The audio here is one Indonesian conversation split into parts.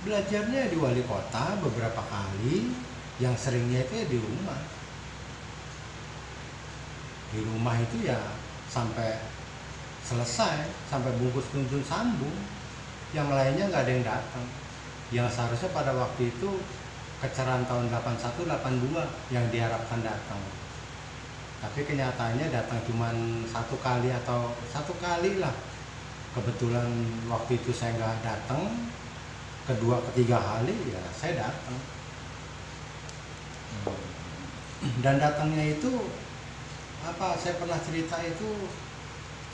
Belajarnya di wali kota beberapa kali, yang seringnya itu ya di rumah. Di rumah itu ya sampai selesai, sampai bungkus tuntun sambung. Yang lainnya nggak ada yang datang. Yang seharusnya pada waktu itu kecerahan tahun 81, 82 yang diharapkan datang. Tapi kenyataannya datang cuma satu kali atau satu kali lah. Kebetulan waktu itu saya nggak datang, kedua ketiga kali ya saya datang. Dan datangnya itu apa, saya pernah cerita itu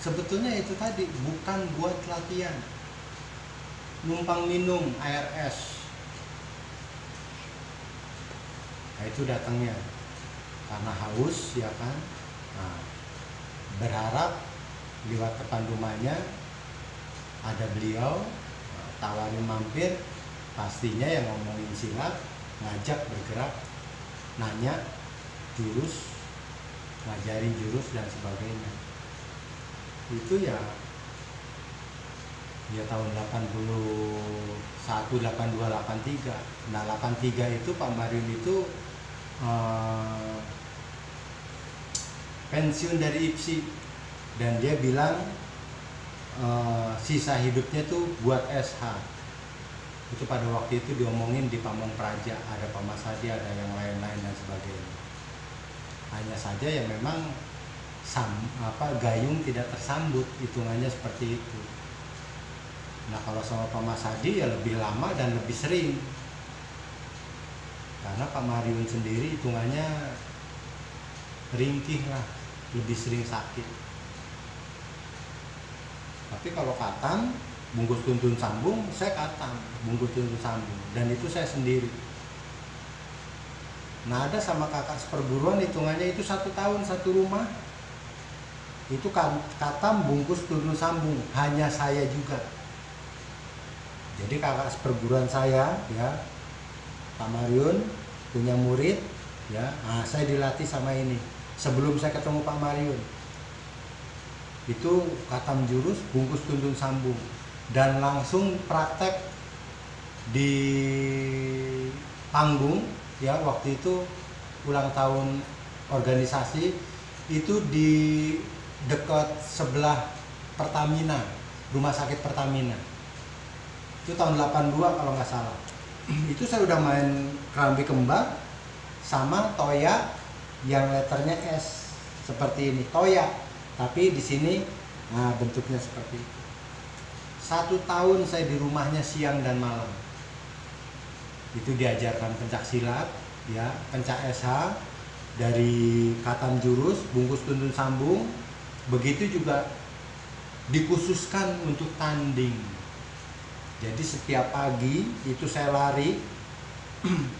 sebetulnya itu tadi bukan buat latihan, numpang minum air es. Nah itu datangnya karena haus ya kan. Nah, berharap lewat depan rumahnya ada beliau, tawarin mampir, pastinya yang ngomongin silat, ngajak bergerak, nanya jurus, ngajarin jurus dan sebagainya. Itu ya tahun 81, 82, 83. Nah 83 itu Pak Mariun itu pensiun dari IPSI, dan dia bilang sisa hidupnya tuh buat SH. Itu pada waktu itu diomongin di Pamong Praja, ada Pak Mas Hadi, ada yang lain-lain dan sebagainya. Hanya saja ya memang gayung tidak tersambut, hitungannya seperti itu. Nah kalau sama Pak Mas Hadi ya lebih lama dan lebih sering, karena Pak Mariun sendiri hitungannya ringkih lah, lebih sering sakit. Tapi kalau katam, bungkus tuntun sambung, saya katam bungkus tuntun sambung, dan itu saya sendiri. Nah ada sama kakak seperguruan, hitungannya itu 1 tahun 1 rumah, itu katam bungkus tuntun sambung, hanya saya juga. Jadi kakak seperguruan saya ya, Pak Mariun punya murid ya, nah, saya dilatih sama ini sebelum saya ketemu Pak Mariun. Itu katam jurus, bungkus tuntun sambung, dan langsung praktek di panggung ya. Waktu itu ulang tahun organisasi itu di dekat sebelah Pertamina, rumah sakit Pertamina. Itu tahun 82 kalau nggak salah. Itu saya udah main kerambi kembang sama toya yang letternya S seperti ini, toya, tapi di sini nah bentuknya seperti itu. 1 tahun saya di rumahnya siang dan malam. Itu diajarkan pencak silat ya, pencak SH, dari katam jurus, bungkus tuntun sambung. Begitu juga dikhususkan untuk tanding. Jadi setiap pagi itu saya lari.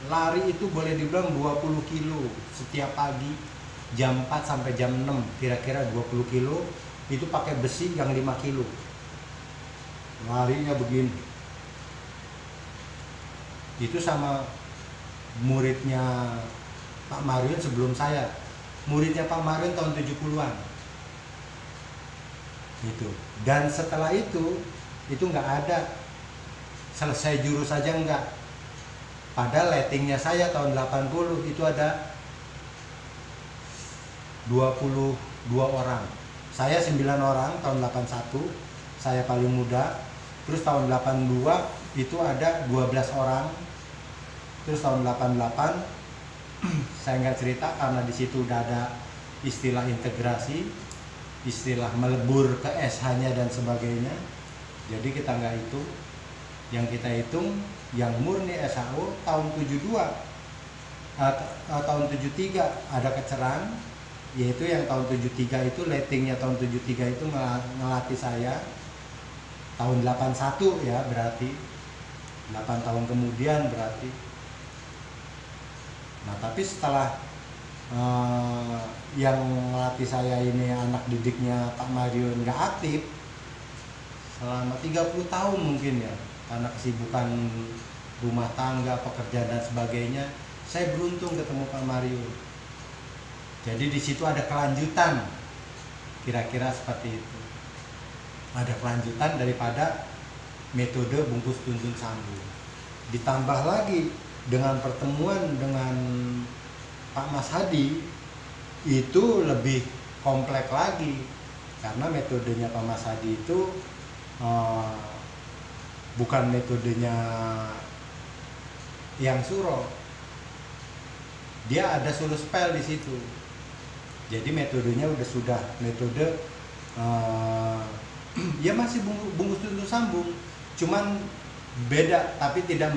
Lari itu boleh dibilang 20 kilo setiap pagi, jam 4 sampai jam 6, kira-kira 20 kilo. Itu pakai besi yang 5 kilo. Larinya begini. Itu sama muridnya Pak Mariun sebelum saya. Muridnya Pak Mariun tahun 70-an. Gitu. Dan setelah itu nggak ada selesai jurus saja enggak. Padahal lettingnya saya tahun 80 itu ada 22 orang. Saya 9 orang tahun 81, saya paling muda. Terus tahun 82 itu ada 12 orang. Terus tahun 88 saya nggak cerita karena di situ udah ada istilah integrasi, istilah melebur ke SH-nya dan sebagainya. Jadi kita nggak hitung. Yang kita hitung yang murni SHO tahun 72, tahun 73 ada kecerahan, yaitu yang tahun 73 itu lettingnya tahun 73 itu ngelatih saya tahun 81 ya, berarti 8 tahun kemudian berarti. Nah tapi setelah yang ngelatih saya ini anak didiknya Pak Mariun nggak aktif selama 30 tahun mungkin ya, karena kesibukan rumah tangga, pekerjaan dan sebagainya, saya beruntung ketemu Pak Mariun. Jadi di situ ada kelanjutan, kira-kira seperti itu. Ada kelanjutan daripada metode bungkus tuntun sambung. Ditambah lagi dengan pertemuan dengan Pak Mas Hadi, itu lebih kompleks lagi, karena metodenya Pak Mas Hadi itu bukan metodenya yang Suro, dia ada sulus pel di situ. Jadi metodenya sudah metode ya masih bungkus tuntun sambung, cuman beda, tapi tidak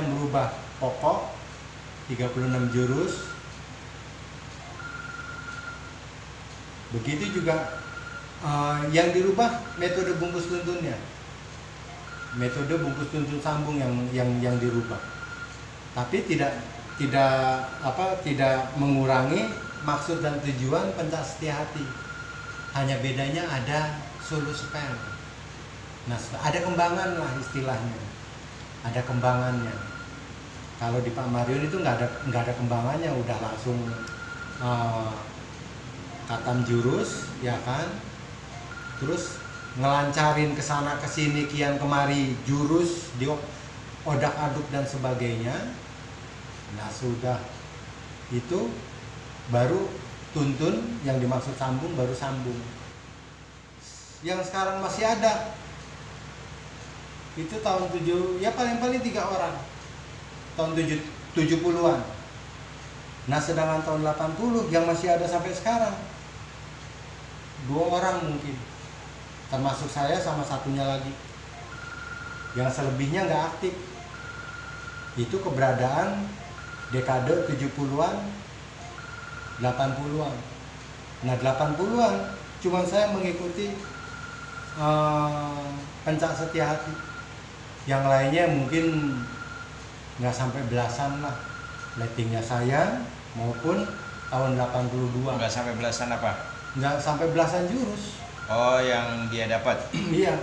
merubah pokok 36 jurus. Begitu juga yang dirubah metode bungkus tuntunnya, metode bungkus tuntun sambung yang dirubah, tapi tidak mengurangi maksud dan tujuan pencak setia hati. Hanya bedanya ada sulus pel. Nah, ada kembangan lah istilahnya, ada kembangannya. Kalau di Pak Marion itu nggak ada kembangannya, udah langsung katam jurus, ya kan, terus ngelancarin kesana kesini kian kemari jurus di odak aduk dan sebagainya. Nah, sudah itu baru tuntun, yang dimaksud sambung baru sambung. Yang sekarang masih ada itu tahun 7, ya paling-paling 3 orang tahun 70-an. Nah, sedangkan tahun 80 yang masih ada sampai sekarang 2 orang mungkin, termasuk saya sama satunya lagi. Yang selebihnya nggak aktif. Itu keberadaan dekade 70-an 80-an. Nah, 80-an cuman saya mengikuti pencak setia hati. Yang lainnya mungkin nggak sampai belasan lah lettingnya saya, maupun tahun 82. Nggak sampai belasan apa? Nggak sampai belasan jurus. Oh, yang dia dapat? Iya,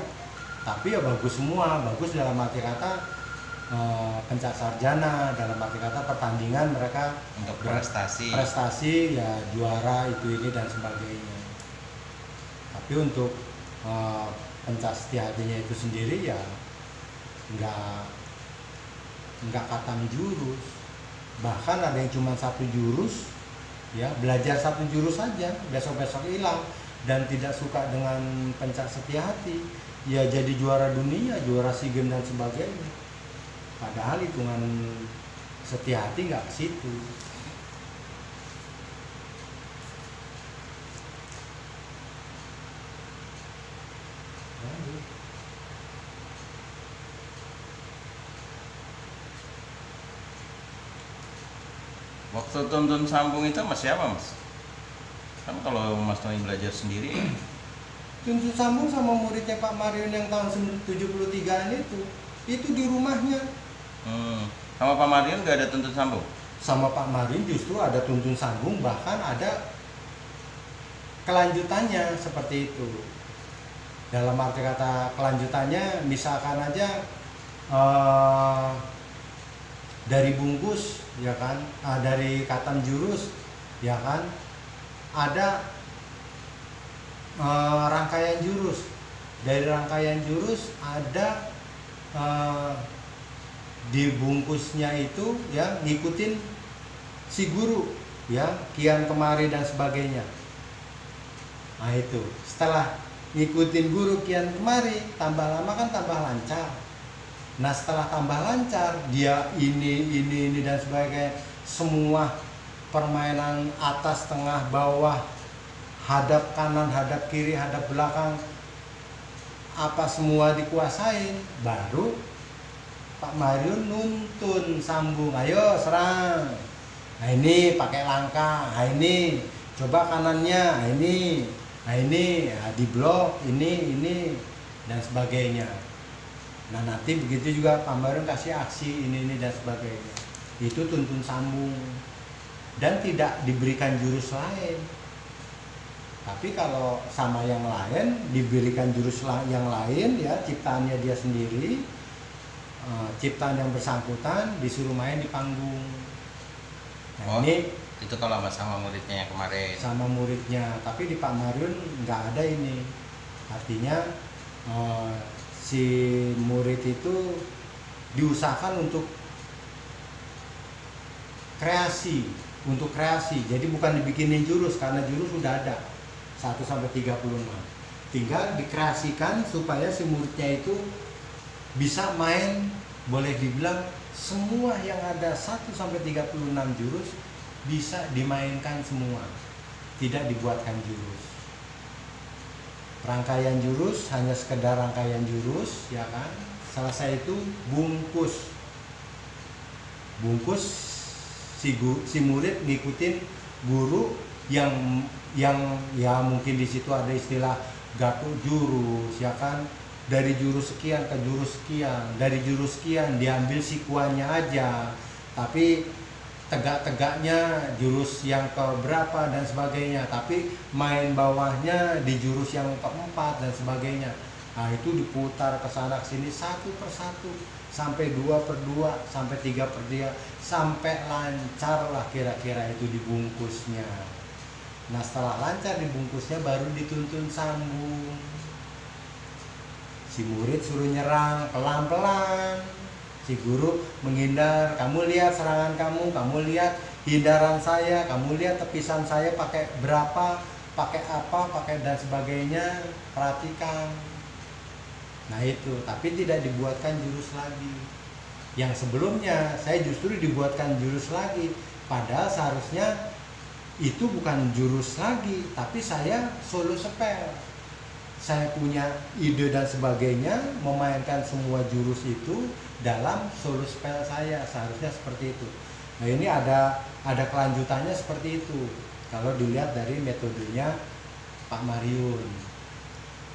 tapi ya bagus semua. Bagus dalam arti kata pencak sarjana, dalam arti kata pertandingan mereka untuk prestasi ya, juara itu ini dan sebagainya. Tapi untuk pencak setia hatinya itu sendiri ya nggak katam jurus. Bahkan ada yang cuma 1 jurus, ya belajar 1 jurus saja, besok hilang dan tidak suka dengan pencak setia hati, ya jadi juara dunia, juara SEA Games dan sebagainya. Padahal hitungan setia hati nggak ke situ. Waktu tuntun sambung itu Mas siapa, Mas? Kan kalau Mas Tony belajar sendiri ya? Tuntun sambung sama muridnya Pak Marion yang tahun 73-an itu di rumahnya. Sama Pak Marion nggak ada tuntun sambung? Sama Pak Marion justru ada tuntun sambung, bahkan ada kelanjutannya seperti itu. Dalam arti kata kelanjutannya, misalkan aja dari bungkus, ya kan, dari katam jurus, ya kan, ada rangkaian jurus. Dari rangkaian jurus ada di bungkusnya itu ya ngikutin si guru, ya kian kemari dan sebagainya. Nah, itu setelah ngikutin guru kian kemari, tambah lama kan tambah lancar. Nah, setelah tambah lancar, dia ini dan sebagainya, semua permainan atas, tengah, bawah, hadap kanan, hadap kiri, hadap belakang, apa semua dikuasain, baru Pak Marion nuntun sambung, ayo serang. Nah, ini pakai langkah, nah ini coba kanannya, nah ini nah, di blok ini dan sebagainya. Nah, nanti begitu juga Pak Marion kasih aksi ini dan sebagainya. Itu tuntun sambung dan tidak diberikan jurus lain. Tapi kalau sama yang lain diberikan jurus yang lain, ya ciptaannya dia sendiri, ciptaan yang bersangkutan disuruh main di panggung. Nah, ini itu kalau sama muridnya yang kemarin. Sama muridnya, tapi di Pak Marion nggak ada ini. Artinya si murid itu diusahakan untuk kreasi, jadi bukan dibikinin jurus karena jurus sudah ada 1 sampai 36, tinggal dikreasikan supaya si muridnya itu bisa main, boleh dibilang semua yang ada 1 sampai 36 jurus bisa dimainkan semua, tidak dibuatkan jurus. Rangkaian jurus hanya sekedar rangkaian jurus, ya kan. Selesai itu bungkus si murid ngikutin guru yang ya mungkin di situ ada istilah gato jurus, ya kan. Dari jurus sekian ke jurus sekian, dari jurus sekian diambil sikuannya aja, tapi tegak-tegaknya jurus yang keberapa dan sebagainya, tapi main bawahnya di jurus yang keempat dan sebagainya. Nah itu diputar ke sana ke sini 1 per 1 sampai 2 per 2 sampai 3 per 3 sampai lancar lah kira-kira itu dibungkusnya. Nah setelah lancar dibungkusnya baru dituntun sambung. Si murid suruh nyerang pelan-pelan, si guru menghindar. Kamu lihat serangan kamu lihat hindaran saya, kamu lihat tepisan saya pakai berapa, pakai apa, pakai dan sebagainya, perhatikan. Nah itu, tapi tidak dibuatkan jurus lagi. Yang sebelumnya saya justru dibuatkan jurus lagi, padahal seharusnya itu bukan jurus lagi, tapi saya solo spell. Saya punya ide dan sebagainya, memainkan semua jurus itu dalam solo spell saya, seharusnya seperti itu. Nah ini ada kelanjutannya seperti itu kalau dilihat dari metodenya Pak Mariun.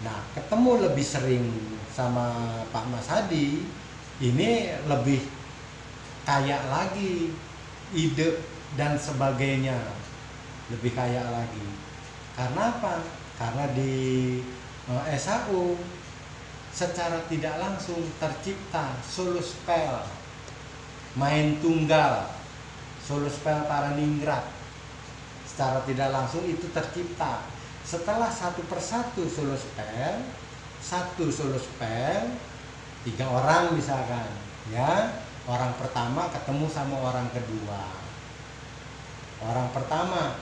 Nah ketemu lebih sering sama Pak Mas Hadi, ini lebih kaya lagi ide dan sebagainya, lebih kaya lagi. Karena apa? Karena di SAU secara tidak langsung tercipta solo spell main tunggal, solo spell Paraningrat. Secara tidak langsung itu tercipta setelah 1 per 1 solo spell, 1 solo spell 3 orang misalkan, ya. Orang pertama ketemu sama orang kedua, orang pertama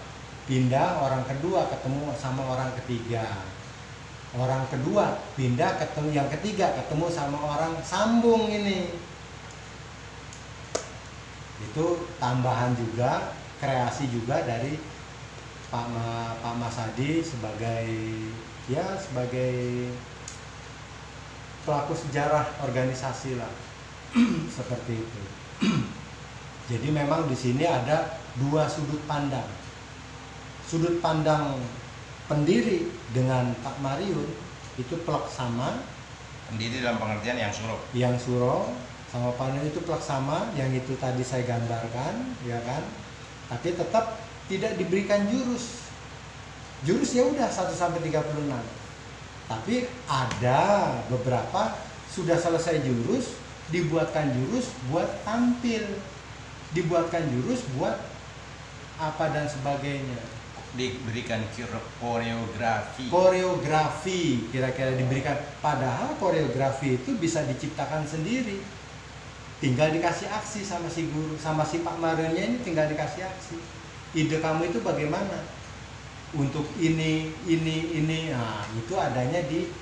pindah, orang kedua ketemu sama orang ketiga, orang kedua pindah ketemu yang ketiga, ketemu sama orang sambung. Ini itu tambahan juga, kreasi juga dari Pak Mas Hadi sebagai pelaku sejarah organisasi lah. Seperti itu. Jadi memang di sini ada 2 sudut pandang. Sudut pandang pendiri dengan Pak Mariun itu plek sama. Pendiri dalam pengertian yang suro sama Pak Mariun itu plek sama, yang itu tadi saya gambarkan, ya kan. Tapi tetap tidak diberikan jurus. Jurus ya udah 1 sampai 36. Tapi ada beberapa sudah selesai jurus, dibuatkan jurus buat tampil, dibuatkan jurus buat apa dan sebagainya, diberikan koreografi kira-kira diberikan. Padahal koreografi itu bisa diciptakan sendiri, tinggal dikasih aksi sama si guru, sama si Pak Marionya ini tinggal dikasih aksi. Ide kamu itu bagaimana untuk ini. Nah itu adanya di